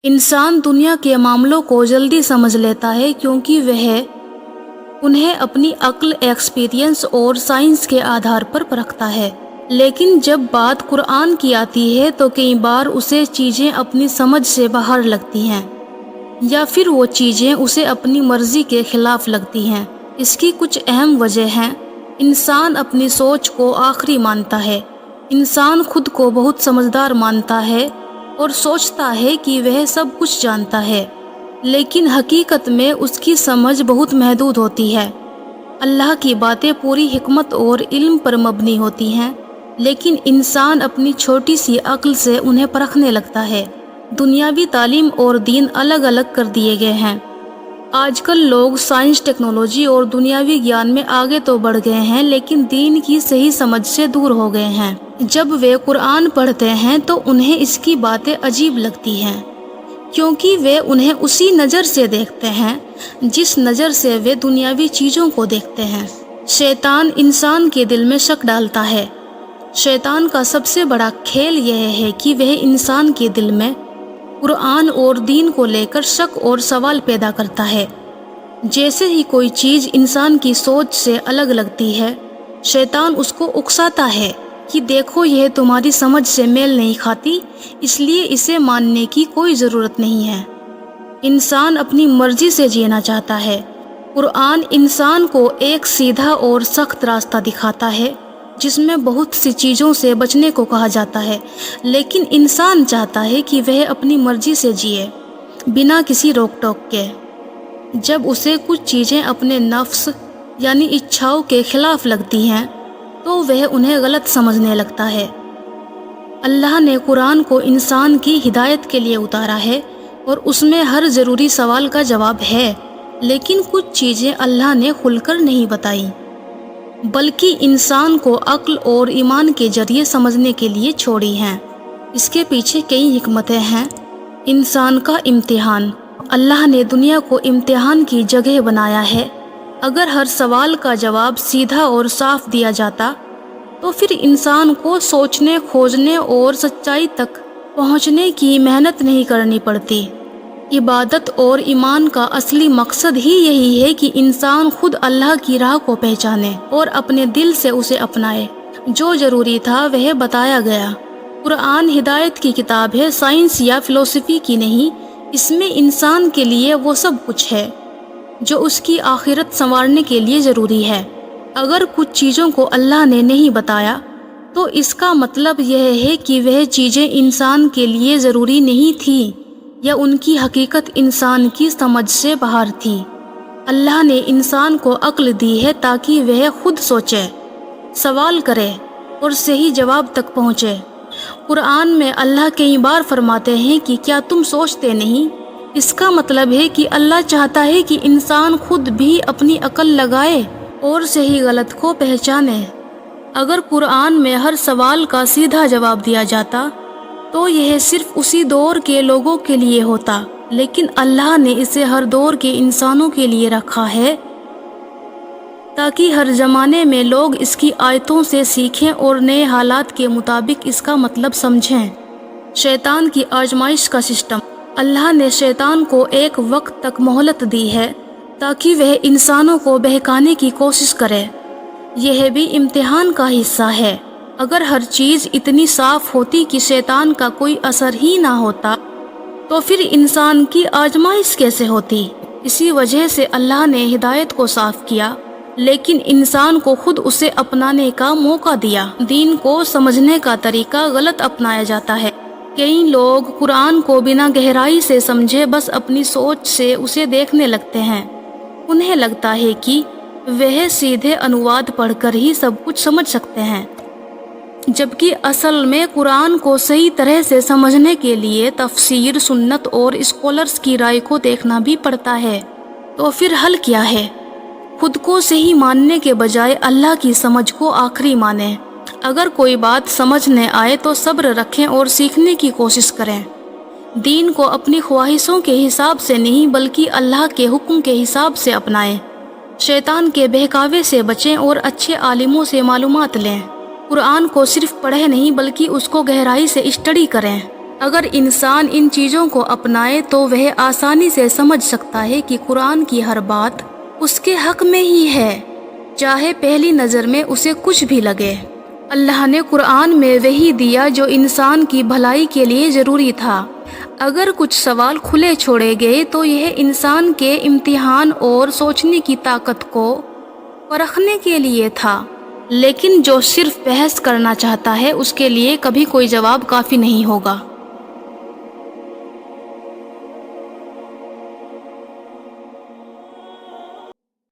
انسان دنیا کے معاملوں کو جلدی سمجھ لیتا ہے کیونکہ وہ انہیں اپنی عقل، ایکسپیرینس اور سائنس کے آدھار پر پرکھتا ہے، لیکن جب بات قرآن کی آتی ہے تو کئی بار اسے چیزیں اپنی سمجھ سے باہر لگتی ہیں یا پھر وہ چیزیں اسے اپنی مرضی کے خلاف لگتی ہیں۔ اس کی کچھ اہم وجہ ہیں۔ انسان اپنی سوچ کو آخری مانتا ہے۔ انسان خود کو بہت سمجھدار مانتا ہے اور سوچتا ہے کہ وہ سب کچھ جانتا ہے، لیکن حقیقت میں اس کی سمجھ بہت محدود ہوتی ہے۔ اللہ کی باتیں پوری حکمت اور علم پر مبنی ہوتی ہیں، لیکن انسان اپنی چھوٹی سی عقل سے انہیں پرکھنے لگتا ہے۔ دنیاوی تعلیم اور دین الگ الگ کر دیے گئے ہیں۔ آج کل لوگ سائنس، ٹیکنالوجی اور دنیاوی گیان میں آگے تو بڑھ گئے ہیں، لیکن دین کی صحیح سمجھ سے دور ہو گئے ہیں۔ جب وہ قرآن پڑھتے ہیں تو انہیں اس کی باتیں عجیب لگتی ہیں، کیونکہ وہ انہیں اسی نظر سے دیکھتے ہیں جس نظر سے وہ دنیاوی چیزوں کو دیکھتے ہیں۔ شیطان انسان کے دل میں شک ڈالتا ہے۔ شیطان کا سب سے بڑا کھیل یہ ہے کہ وہ انسان کے دل میں قرآن اور دین کو لے کر شک اور سوال پیدا کرتا ہے۔ جیسے ہی کوئی چیز انسان کی سوچ سے الگ لگتی ہے، شیطان اس کو اکساتا ہے کہ دیکھو یہ تمہاری سمجھ سے میل نہیں کھاتی، اس لیے اسے ماننے کی کوئی ضرورت نہیں ہے۔ انسان اپنی مرضی سے جینا چاہتا ہے۔ قرآن انسان کو ایک سیدھا اور سخت راستہ دکھاتا ہے جس میں بہت سی چیزوں سے بچنے کو کہا جاتا ہے، لیکن انسان چاہتا ہے کہ وہ اپنی مرضی سے جیے، بنا کسی روک ٹوک کے۔ جب اسے کچھ چیزیں اپنے نفس یعنی اچھاؤں کے خلاف لگتی ہیں تو وہ انہیں غلط سمجھنے لگتا ہے۔ اللہ نے قرآن کو انسان کی ہدایت کے لیے اتارا ہے اور اس میں ہر ضروری سوال کا جواب ہے، لیکن کچھ چیزیں اللہ نے کھل کر نہیں بتائی، بلکہ انسان کو عقل اور ایمان کے ذریعے سمجھنے کے لیے چھوڑی ہیں۔ اس کے پیچھے کئی حکمتیں ہیں۔ انسان کا امتحان۔ اللہ نے دنیا کو امتحان کی جگہ بنایا ہے۔ اگر ہر سوال کا جواب سیدھا اور صاف دیا جاتا تو پھر انسان کو سوچنے، کھوجنے اور سچائی تک پہنچنے کی محنت نہیں کرنی پڑتی۔ عبادت اور ایمان کا اصلی مقصد ہی یہی ہے کہ انسان خود اللہ کی راہ کو پہچانے اور اپنے دل سے اسے اپنائے۔ جو ضروری تھا وہ بتایا گیا۔ قرآن ہدایت کی کتاب ہے، سائنس یا فلسفی کی نہیں۔ اس میں انسان کے لیے وہ سب کچھ ہے جو اس کی آخرت سنوارنے کے لیے ضروری ہے۔ اگر کچھ چیزوں کو اللہ نے نہیں بتایا تو اس کا مطلب یہ ہے کہ وہ چیزیں انسان کے لیے ضروری نہیں تھیں یا ان کی حقیقت انسان کی سمجھ سے باہر تھی۔ اللہ نے انسان کو عقل دی ہے تاکہ وہ خود سوچے، سوال کرے اور صحیح جواب تک پہنچے۔ قرآن میں اللہ کئی بار فرماتے ہیں کہ کیا تم سوچتے نہیں؟ اس کا مطلب ہے کہ اللہ چاہتا ہے کہ انسان خود بھی اپنی عقل لگائے اور صحیح غلط کو پہچانے۔ اگر قرآن میں ہر سوال کا سیدھا جواب دیا جاتا تو یہ صرف اسی دور کے لوگوں کے لیے ہوتا، لیکن اللہ نے اسے ہر دور کے انسانوں کے لیے رکھا ہے تاکہ ہر زمانے میں لوگ اس کی آیتوں سے سیکھیں اور نئے حالات کے مطابق اس کا مطلب سمجھیں۔ شیطان کی آزمائش کا سسٹم۔ اللہ نے شیطان کو ایک وقت تک مہلت دی ہے تاکہ وہ انسانوں کو بہکانے کی کوشش کرے۔ یہ بھی امتحان کا حصہ ہے۔ اگر ہر چیز اتنی صاف ہوتی کہ شیطان کا کوئی اثر ہی نہ ہوتا تو پھر انسان کی آزمائش کیسے ہوتی؟ اسی وجہ سے اللہ نے ہدایت کو صاف کیا، لیکن انسان کو خود اسے اپنانے کا موقع دیا۔ دین کو سمجھنے کا طریقہ غلط اپنایا جاتا ہے۔ کئی لوگ قرآن کو بنا گہرائی سے سمجھے بس اپنی سوچ سے اسے دیکھنے لگتے ہیں۔ انہیں لگتا ہے کہ وہ سیدھے انواد پڑھ کر ہی سب کچھ سمجھ سکتے ہیں، جبکہ اصل میں قرآن کو صحیح طرح سے سمجھنے کے لیے تفسیر، سنت اور اسکالرز کی رائے کو دیکھنا بھی پڑتا ہے۔ تو پھر حل کیا ہے؟ خود کو صحیح ماننے کے بجائے اللہ کی سمجھ کو آخری مانیں۔ اگر کوئی بات سمجھ نہ آئے تو صبر رکھیں اور سیکھنے کی کوشش کریں۔ دین کو اپنی خواہشوں کے حساب سے نہیں بلکہ اللہ کے حکم کے حساب سے اپنائیں۔ شیطان کے بہکاوے سے بچیں اور اچھے عالموں سے معلومات لیں۔ قرآن کو صرف پڑھیں نہیں بلکہ اس کو گہرائی سے اسٹڈی کریں۔ اگر انسان ان چیزوں کو اپنائے تو وہ آسانی سے سمجھ سکتا ہے کہ قرآن کی ہر بات اس کے حق میں ہی ہے، چاہے پہلی نظر میں اسے کچھ بھی لگے۔ اللہ نے قرآن میں وحی دیا جو انسان کی بھلائی کے لیے ضروری تھا۔ اگر کچھ سوال کھلے چھوڑے گئے تو یہ انسان کے امتحان اور سوچنے کی طاقت کو پرکھنے کے لیے تھا، لیکن جو صرف بحث کرنا چاہتا ہے اس کے لیے کبھی کوئی جواب کافی نہیں ہوگا۔